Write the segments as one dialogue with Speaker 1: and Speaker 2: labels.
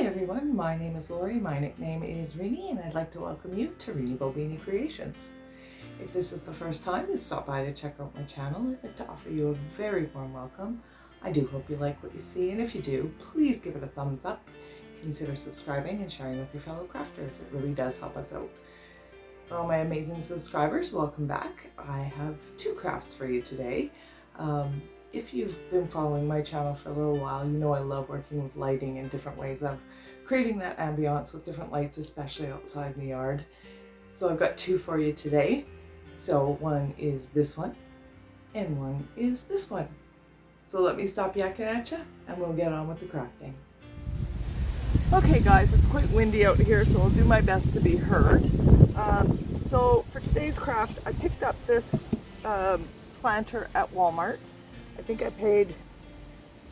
Speaker 1: everyone, my name is Lori, my nickname is Rini, and I'd like to welcome you to Rini Bobini Creations. If this is the first time you stop by to check out my channel, I'd like to offer you a very warm welcome. I do hope you like what you see, and if you do, please give it a thumbs up. Consider subscribing and sharing with your fellow crafters. It really does help us out. For all my amazing subscribers, welcome back. I have two crafts for you today. If you've been following my channel for a little while, you know I love working with lighting and different ways of creating that ambiance with different lights, especially outside in the yard. So I've got two for you today. So one is this one, and one is this one. So let me stop yakking at you, and we'll get on with the crafting. Okay guys, it's quite windy out here, so I'll do my best to be heard. So for today's craft, I picked up this planter at Walmart. I think I paid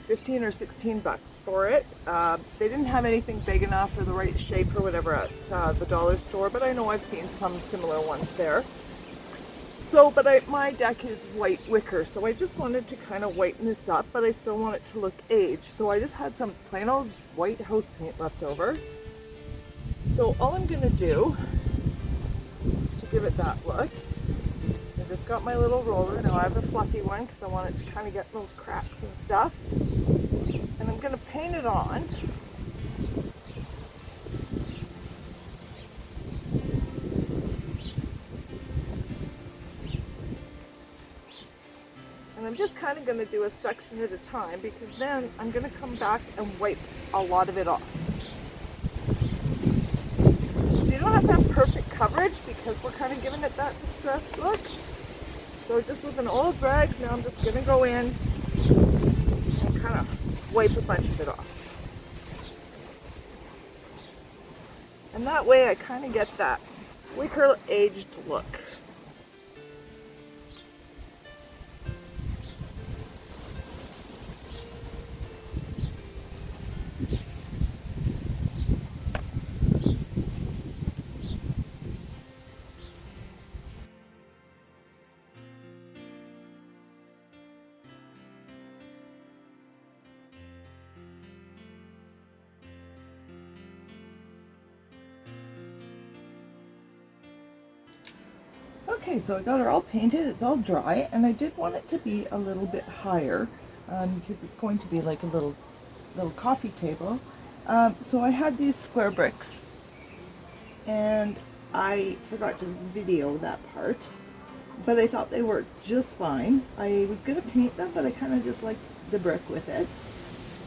Speaker 1: 15 or 16 bucks for it. They didn't have anything big enough or the right shape or whatever at the dollar store, but I know I've seen some similar ones there. So, but my deck is white wicker, so I just wanted to kind of whiten this up, but I still want it to look aged. So I just had some plain old white house paint left over. So all I'm gonna do to give it that look, I just got my little roller. Now I have a fluffy one because I want it to kind of get those cracks and stuff. And I'm gonna paint it on. And I'm just kind of going to do a section at a time, because then I'm going to come back and wipe a lot of it off. So you don't have to have perfect coverage because we're kind of giving it that distressed look. So just with an old rag, now I'm just going to go in and kind of wipe a bunch of it off. And that way I kind of get that wicker aged look. Okay, so I got her all painted, it's all dry, and I did want it to be a little bit higher because it's going to be like a little coffee table. So I had these square bricks, and I forgot to video that part, but I thought they worked just fine. I was going to paint them, but I kind of just like the brick with it.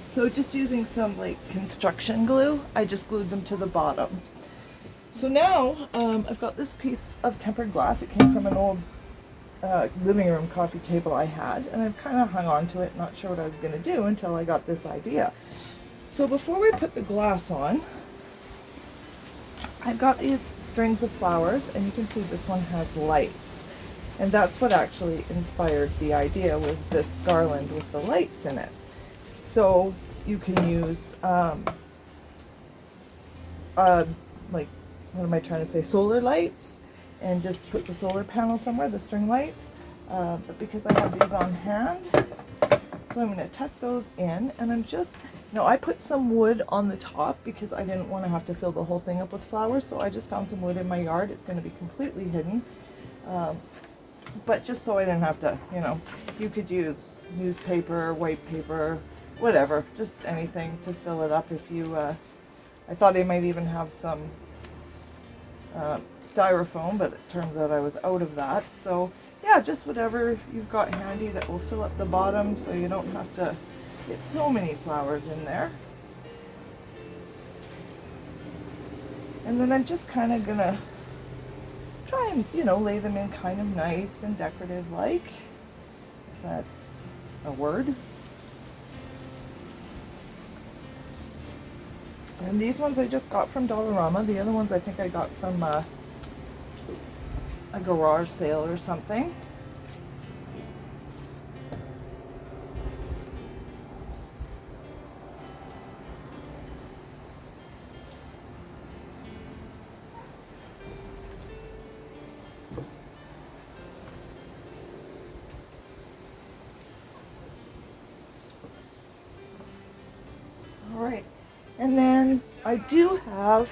Speaker 1: So just using some like construction glue, I just glued them to the bottom. So now I've got this piece of tempered glass. It came from an old living room coffee table I had, and I've kind of hung on to it, not sure what I was going to do until I got this idea. So before we put the glass on, I've got these strings of flowers, and you can see this one has lights. And that's what actually inspired the idea, was this garland with the lights in it. So you can use like, what am I trying to say, solar lights, and just put the solar panel somewhere, the string lights. But because I have these on hand, so I'm going to tuck those in, and I'm just, I put some wood on the top because I didn't want to have to fill the whole thing up with flowers, so I just found some wood in my yard. It's going to be completely hidden, but just so I didn't have to, you could use newspaper, white paper, whatever, just anything to fill it up if you, I thought I might even have some styrofoam, but it turns out I was out of that. So yeah, just whatever you've got handy that will fill up the bottom so you don't have to get so many flowers in there. And then I'm just kind of gonna try and lay them in kind of nice and decorative like, if that's a word. And these ones I just got from Dollarama. The other ones I think I got from a garage sale or something. All right, and then I do have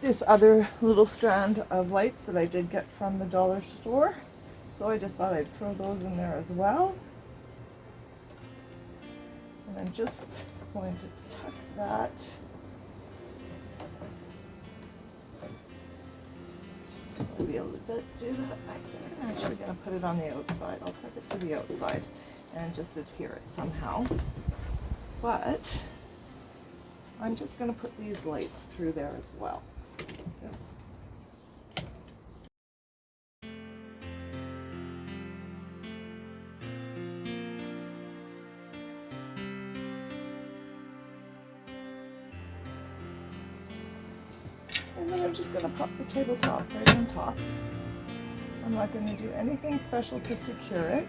Speaker 1: this other little strand of lights that I did get from the dollar store. So I just thought I'd throw those in there as well. And I'm just going to tuck that I'll be able to do that back there. I'm actually going to put it on the outside. I'll tuck it to the outside and just adhere it somehow. But I'm just going to put these lights through there as well. Oops. And then I'm just going to pop the tabletop right on top. I'm not going to do anything special to secure it.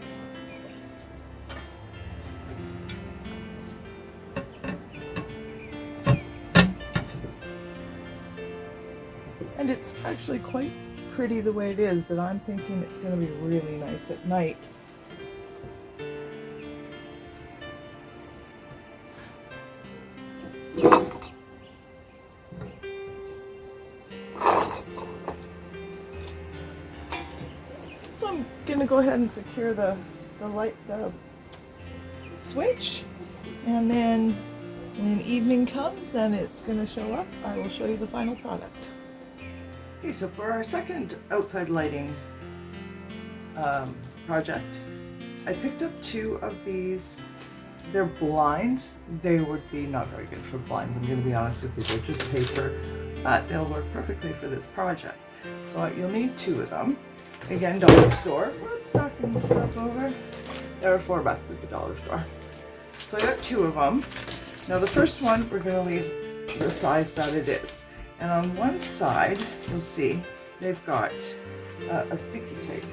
Speaker 1: And it's actually quite pretty the way it is, but I'm thinking it's going to be really nice at night. So I'm going to go ahead and secure the switch, and then when evening comes and it's going to show up, I will show you the final product. Okay, so for our second outside lighting project, I picked up 2 of these. They're blinds. They would be not very good for blinds, I'm going to be honest with you. They're just paper, but they'll work perfectly for this project. So you'll need 2 of them. Again, dollar store. Whoops, knocking stuff over. There are $4 at the dollar store. So I got 2 of them. Now the first one, we're going to leave the size that it is. And on one side, you'll see they've got a sticky tape.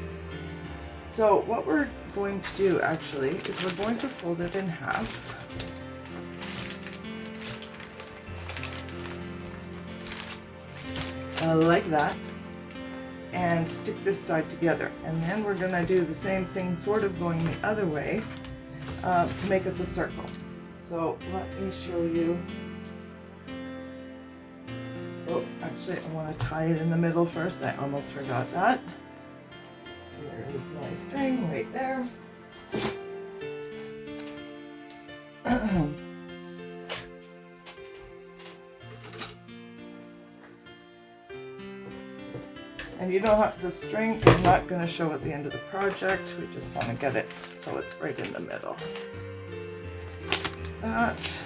Speaker 1: So what we're going to do actually is we're going to fold it in half. Like that. And stick this side together. And then we're going to do the same thing, sort of going the other way, to make us a circle. So let me show you. Oh, actually, I want to tie it in the middle first. I almost forgot that. Here is my string right there. And you don't have, the string is not going to show at the end of the project. We just want to get it so it's right in the middle. That.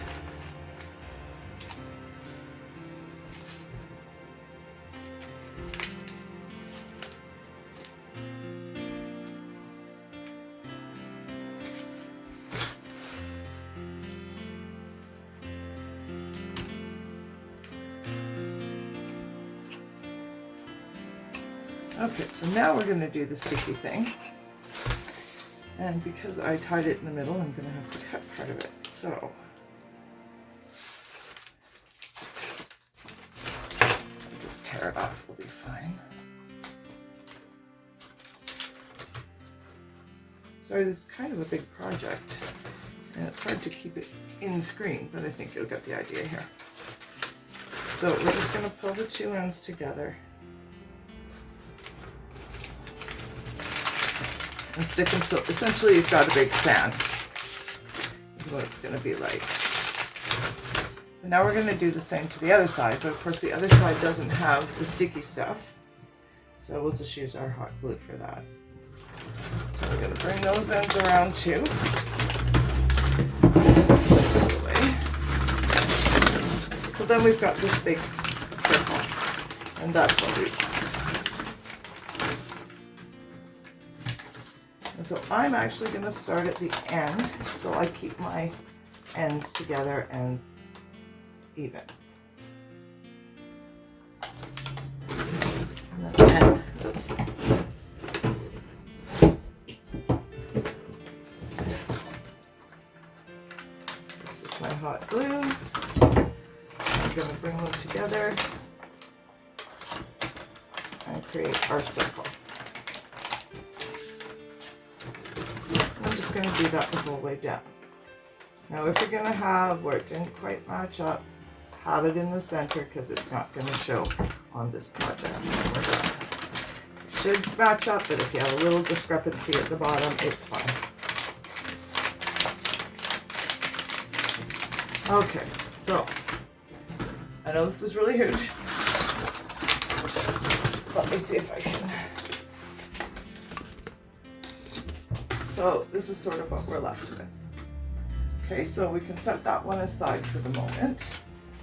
Speaker 1: Okay, so now we're going to do the sticky thing. And because I tied it in the middle, I'm going to have to cut part of it. So I'll just tear it off, we'll be fine. Sorry, this is kind of a big project, and it's hard to keep it in screen, but I think you'll get the idea here. So we're just going to pull the 2 ends together and stick them, so essentially you've got a big fan is what it's going to be like. And now we're going to do the same to the other side, but of course the other side doesn't have the sticky stuff, so we'll just use our hot glue for that. So we're going to bring those ends around too. So then we've got this big circle, and that's what we want. And so I'm actually going to start at the end, so I keep my ends together and even. And then let's see. This is my hot glue. I'm going to bring them together and create our circle. I'm just going to do that the whole way down. Now if you're going to have where it didn't quite match up, have it in the center because it's not going to show on this project when we're done. It should match up, but if you have a little discrepancy at the bottom, it's fine. Okay, so I know this is really huge. Let me see if I can. So this is sort of what we're left with. Okay, so we can set that one aside for the moment.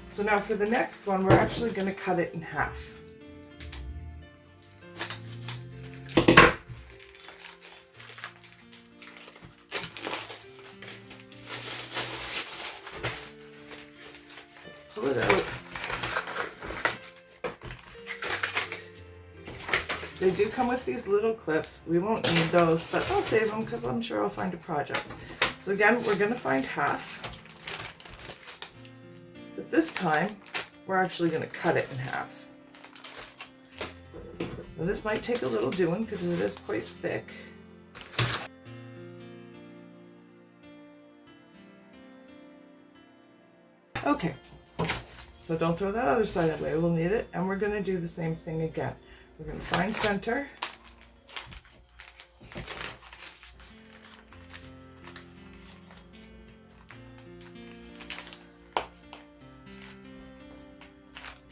Speaker 1: So now for the next one, we're actually going to cut it in half. Pull it out. They do come with these little clips. We won't need those, but I'll save them because I'm sure I'll find a project. So again, we're going to find half. But this time, we're actually going to cut it in half. Now this might take a little doing because it is quite thick. Okay, so don't throw that other side away. We'll need it, and we're going to do the same thing again. We're going to find center.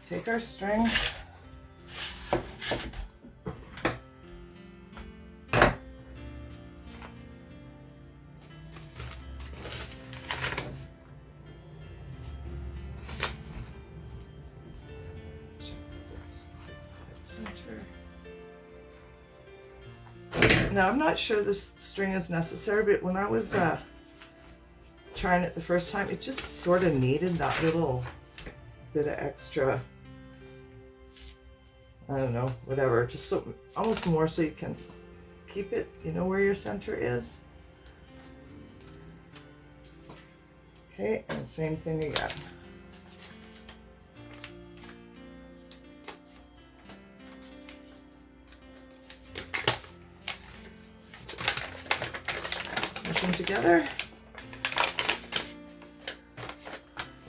Speaker 1: Take our string. Now I'm not sure this string is necessary, but when I was trying it the first time, it just sort of needed that little bit of extra, I don't know, whatever, just so, almost more so you can keep it, you know where your center is. Okay, and same thing again. Smush them together,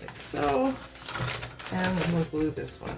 Speaker 1: like so, and then we'll glue this one.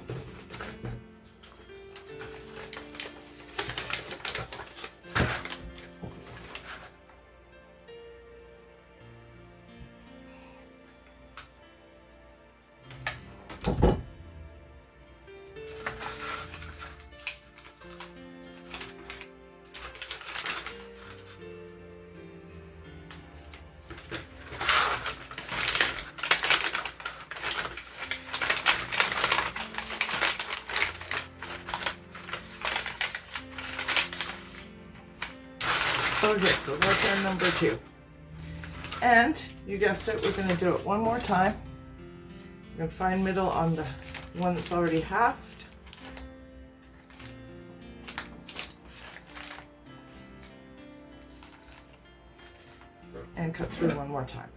Speaker 1: Okay, so that's our number 2. And you guessed it, we're going to do it one more time. We're going to find middle on the one that's already halved. And cut through one more time.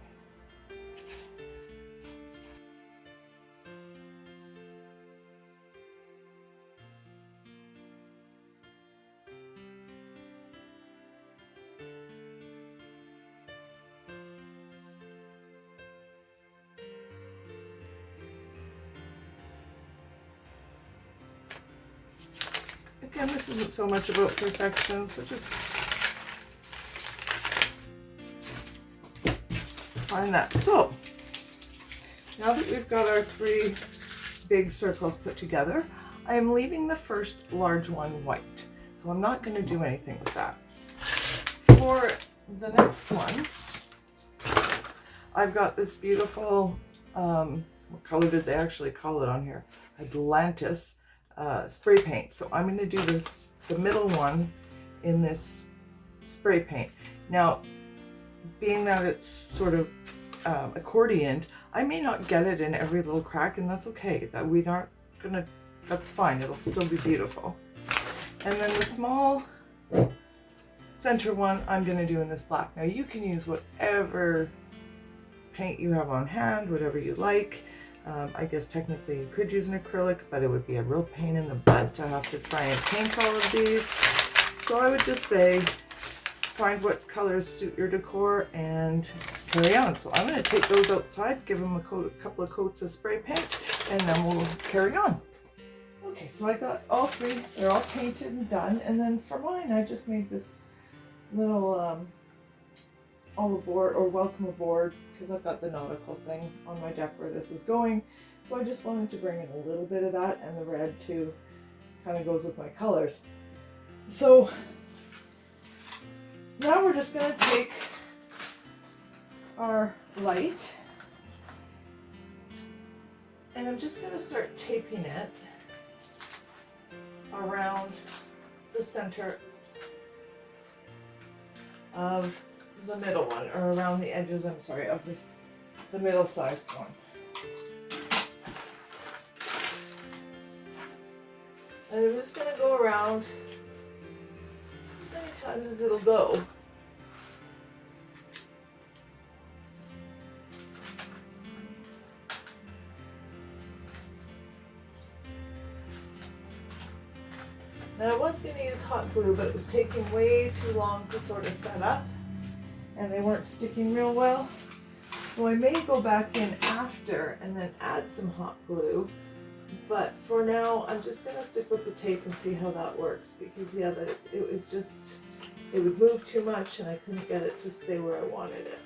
Speaker 1: Again, this isn't so much about perfection, so just find that. So, now that we've got our 3 big circles put together, I am leaving the first large one white. So I'm not going to do anything with that. For the next one, I've got this beautiful, what color did they actually call it on here? Atlantis. Spray paint. So I'm going to do this, the middle one, in this spray paint. Now, being that it's sort of accordioned, I may not get it in every little crack, and that's okay. That we aren't gonna. That's fine. It'll still be beautiful. And then the small center one, I'm going to do in this black. Now you can use whatever paint you have on hand, whatever you like. I guess technically you could use an acrylic, but it would be a real pain in the butt to have to try and paint all of these. So I would just say find what colors suit your decor and carry on. So I'm going to take those outside, give them a couple of coats of spray paint, and then we'll carry on. Okay, so I got all three. They're all painted and done. And then for mine, I just made this little all aboard or welcome aboard, because I've got the nautical thing on my deck where this is going. So I just wanted to bring in a little bit of that, and the red too kind of goes with my colors. So now we're just going to take our light, and I'm just going to start taping it around the center of the middle one, or around the edges, I'm sorry, of the middle sized one. And I'm just going to go around as many times as it'll go. Now I was going to use hot glue, but it was taking way too long to sort of set up, and they weren't sticking real well. So I may go back in after and then add some hot glue. But for now, I'm just going to stick with the tape and see how that works, because yeah, it was just, it would move too much and I couldn't get it to stay where I wanted it.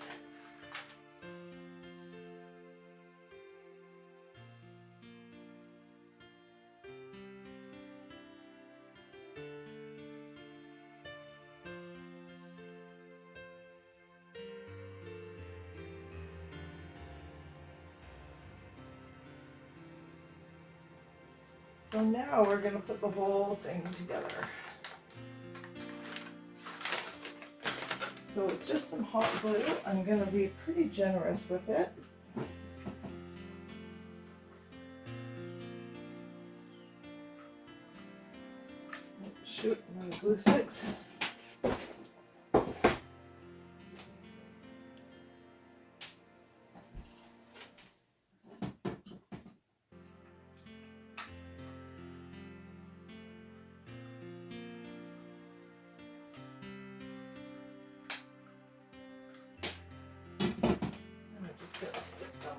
Speaker 1: So now we're going to put the whole thing together. So with just some hot glue, I'm going to be pretty generous with it. Oh, shoot, my glue sticks. Gonna stick them.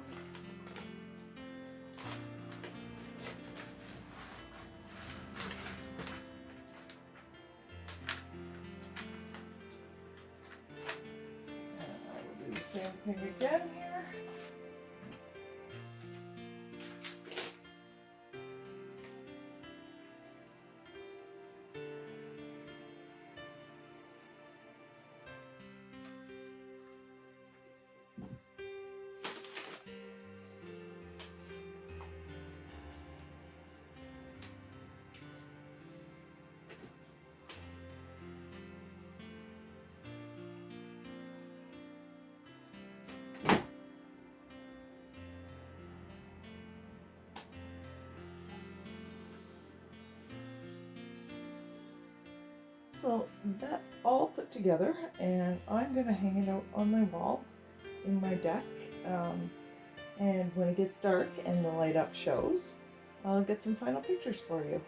Speaker 1: And I will do the same thing again here. So that's all put together, and I'm going to hang it out on my wall in my deck. And when it gets dark and the light up shows, I'll get some final pictures for you.